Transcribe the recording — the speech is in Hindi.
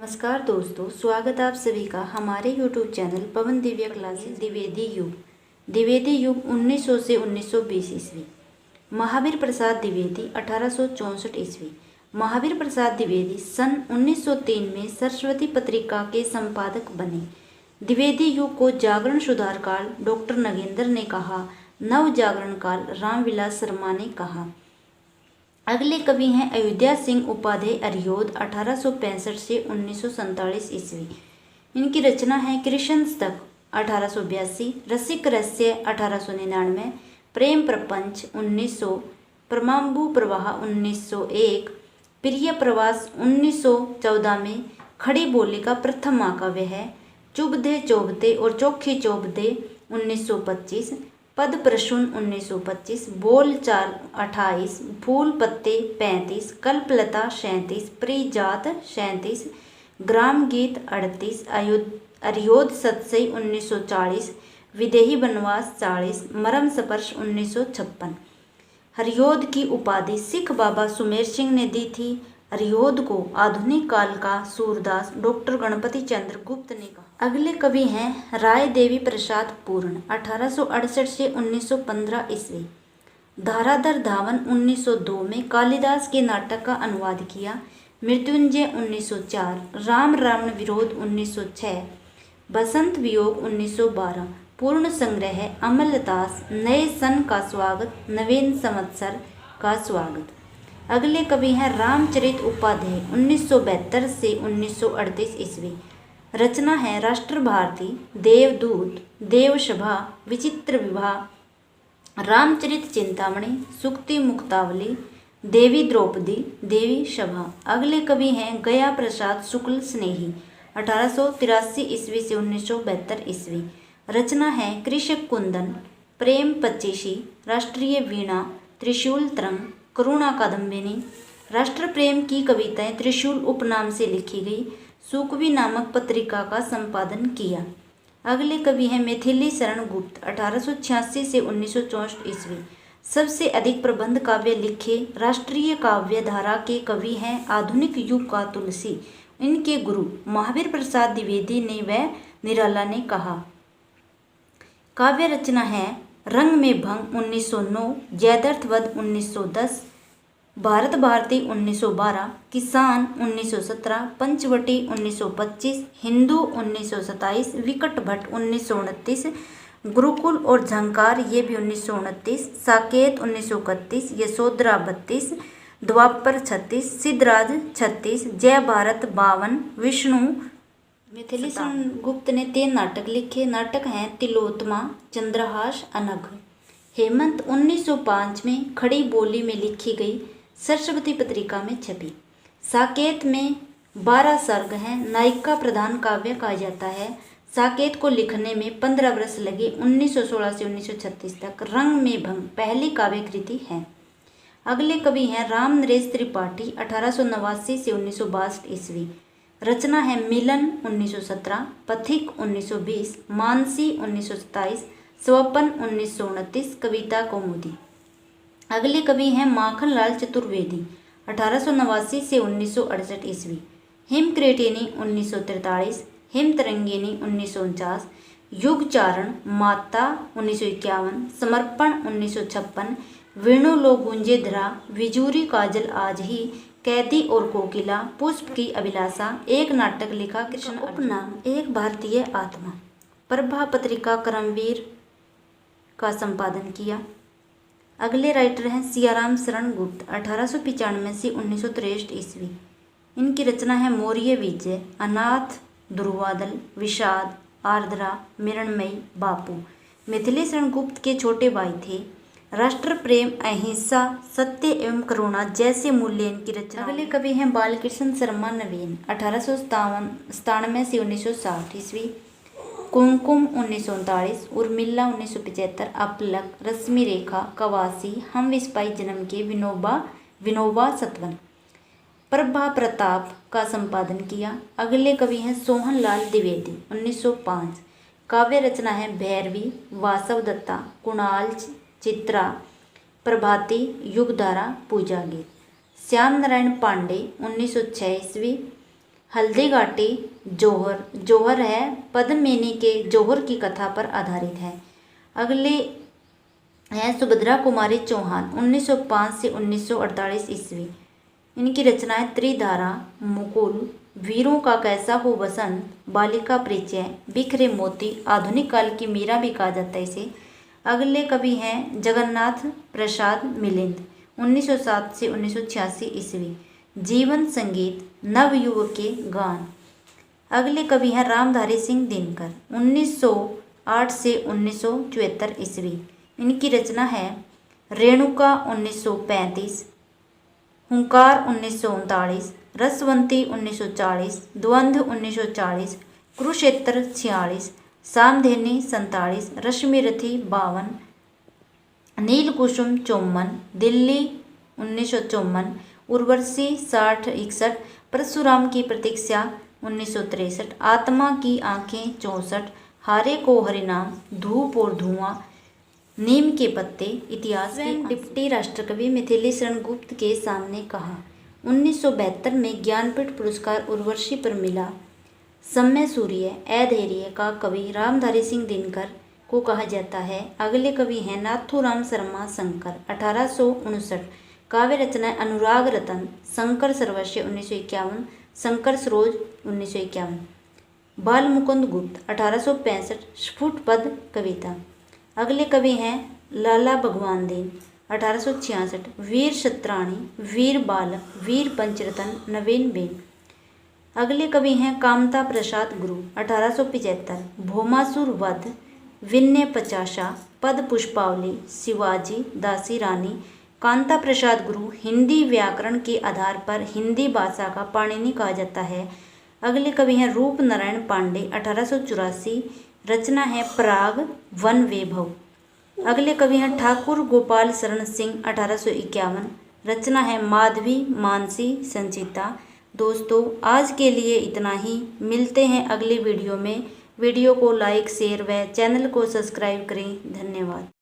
नमस्कार दोस्तों, स्वागत आप सभी का हमारे YouTube चैनल पवन दिव्य क्लासेस द्विवेदी युग 1900 से 1920 ईस्वी। महावीर प्रसाद द्विवेदी 1864 ईस्वी। महावीर प्रसाद द्विवेदी सन 1903 में सरस्वती पत्रिका के संपादक बने। द्विवेदी युग को जागरण सुधार काल डॉक्टर नगेंद्र ने कहा, नव जागरण काल रामविलास शर्मा ने कहा। अगले कवि हैं अयोध्या सिंह उपाध्याय अरियोध 1865 से 1947 ईस्वी। इनकी रचना है कृष्ण शतक 1882, रसिक रहस्य 1899, प्रेम प्रपंच 1900, परमाम्बु प्रवाह 1901, प्रिय प्रवास 1914 में खड़ी बोली का प्रथम महाकाव्य है। चुभदे चोभते और चोखी चोभदे 1925, पद प्रसून 1925, बोल चाल 28, फूल पत्ते 35, कल्पलता 37, प्रिजात 37, ग्राम गीत 38, अरियोध सतसई 1940, विदेही बनवास 40, मरम स्पर्श 1956। हरियोध की उपाधि सिख बाबा सुमेर सिंह ने दी थी। हरियोध को आधुनिक काल का सूरदास डॉक्टर गणपति चंद्र गुप्त ने कहा। अगले कवि हैं राय देवी प्रसाद पूर्ण 1868 से 1915 ईस्वी। धाराधर धावन 1902 में कालिदास के नाटक का अनुवाद किया। मृत्युंजय 1904, राम रावण विरोध 1906, बसंत वियोग 1912, पूर्ण संग्रह अमलतास, नए सन का स्वागत, नवीन संवत्सर का स्वागत। अगले कवि हैं रामचरित उपाध्याय 1972 से 1938 ईस्वी। रचना है राष्ट्र भारती, देवदूत, देवसभा, विचित्र विवाह, रामचरित चिंतामणि, सुक्ति मुक्तावली, देवी द्रौपदी, देवी सभा। अगले कवि हैं गया प्रसाद शुक्ल स्नेही 1883 ईस्वी से 1972 ईस्वी। रचना है कृषक कुंदन, प्रेम पच्चीसी, राष्ट्रीय वीणा, त्रिशूल तरंग, करुणा कादम्बिनी। राष्ट्र प्रेम की कविताएं त्रिशूल उपनाम से लिखी गई। सुकवी नामक पत्रिका का संपादन किया। अगले कवि हैं मैथिली शरण गुप्त 1886 से 1964 ईस्वी। सबसे अधिक प्रबंध काव्य लिखे राष्ट्रीय काव्य धारा के कवि हैं आधुनिक युग का तुलसी। इनके गुरु महावीर प्रसाद द्विवेदी ने व निराला ने कहा। काव्य रचना है रंग में भंग 1909, जयद्रथवध 1910, भारत भारती 1912, किसान 1917, पंचवटी 1925, हिंदू 1927, विकट भट्ट 1929, गुरुकुल और झंकार ये भी 1929, साकेत 1931, यशोधरा 32, द्वापर 36, सिद्धराज 36, जय भारत 52, विष्णु। मैथिली शरण गुप्त ने 3 नाटक लिखे। नाटक हैं तिलोत्तमा, चंद्रहास, अनघ। हेमंत 1905 में खड़ी बोली में लिखी गई, सरस्वती पत्रिका में छपी। साकेत में 12 सर्ग हैं। नायिका प्रधान काव्य कहा जाता है। साकेत को लिखने में 15 वर्ष लगे, 1916 से 1936 तक। रंग में भंग पहली काव्य कृति है। अगले कवि हैं राम नरेश त्रिपाठी 1889 से 1962 ईस्वी। रचना है मिलन 1917, पथिक 1920, मानसी 1927, स्वपन 1929, कविता कौमुदी। अगले कवि हैं माखनलाल चतुर्वेदी 1889 से 1968 ईस्वी। हिमक्रीटिनी 1943, हिमतरंगिनी 1949, युगचारण माता 1951, समर्पण 1956, वेणु लो गूंजे धरा, विजूरी काजल आज ही, कैदी और कोकिला, पुष्प की अभिलाषा। एक नाटक लिखा कृष्ण उपनाम एक भारतीय आत्मा। प्रभा पत्रिका करमवीर का संपादन किया। अगले राइटर हैं सियाराम शरण गुप्त 1895 से 1963 ईस्वी। इनकी रचना है मौर्य विजय, अनाथ, दुर्वादल, विषाद, आर्द्रा, मृण्मयी, बापू। मैथिली शरण गुप्त के छोटे भाई थे। राष्ट्र प्रेम, अहिंसा, सत्य एवं करुणा जैसे मूल्य इनकी रचना। अगले कवि हैं बालकृष्ण शर्मा नवीन 1897 से 1960 ईस्वी। कुमकुम 1939, उर्मिला 1975, अपलक, रश्मि रेखा, कवासी, हम विस्पाई जन्म के, विनोबा सतवन। प्रभा प्रताप का संपादन किया। अगले कवि हैं सोहन लाल द्विवेदी 1905। काव्य रचना है भैरवी, वासव दत्ता, कुणाल, चित्रा, प्रभाती, युगधारा, पूजा गीत। श्याम नारायण पांडे 1906 ईस्वी। हल्दी घाटी जौहर, जौहर है पद्मिनी के जौहर की कथा पर आधारित है। अगले है सुभद्रा कुमारी चौहान 1905 से 1948 ईस्वी। इनकी रचनाएं त्रिधारा, मुकुल, वीरों का कैसा हो बसंत, बालिका परिचय, बिखरे मोती, आधुनिक काल की मीरा भी कहा जाता है इसे। अगले कवि हैं जगन्नाथ प्रसाद मिलिंद 1907 से 1986 ईस्वी। जीवन संगीत, नवयुवक के गान। अगले कवि हैं रामधारी सिंह दिनकर 1908 से 1974 ईस्वी। इनकी रचना है रेणुका 1935, हुंकार 1939, रसवंती 1940, द्वंद्व 1940, कुरुक्षेत्र 46, सामधेनी 47, रश्मिरथी 52, नीलकुसुम 54, दिल्ली 1954, उर्वशी 60-61, परशुराम की प्रतीक्षा 1963, आत्मा की आंखें 64, हारे को हरिनाम, धूप और धुआं, नीम के पत्ते, इतिहास के डिप्टी राष्ट्रकवि मिथिली शरण गुप्त के सामने कहा। 1972 में ज्ञानपीठ पुरस्कार उर्वशी पर मिला। समय सूर्य, अधैर्य का कवि रामधारी सिंह दिनकर को कहा जाता है। अगले कवि हैं नाथूराम शर्मा शंकर 1859। काव्य रचना अनुराग रतन, शंकर सर्वस्व 1951, शंकर सरोज 1951। बाल मुकुंद गुप्त 1865, स्फुट पद कविता। अगले कवि हैं लाला भगवान दीन 1866, वीर शत्राणी, वीर बालक, वीर पंचरतन, नवीन बेन। अगले कवि हैं कामता प्रसाद गुरु 1875, भौमासुर वध, विनय पचासा, पद पुष्पावली, शिवाजी, दासी रानी। कांता प्रसाद गुरु हिंदी व्याकरण के आधार पर हिंदी भाषा का पाणिनि कहा जाता है। अगले कवि हैं रूप नारायण पांडे 1884, रचना है पराग वन वैभव। अगले कवि हैं ठाकुर गोपाल शरण सिंह 1851, रचना है माधवी मानसी संचिता। दोस्तों आज के लिए इतना ही, मिलते हैं अगली वीडियो में। वीडियो को लाइक शेयर व चैनल को सब्सक्राइब करें। धन्यवाद।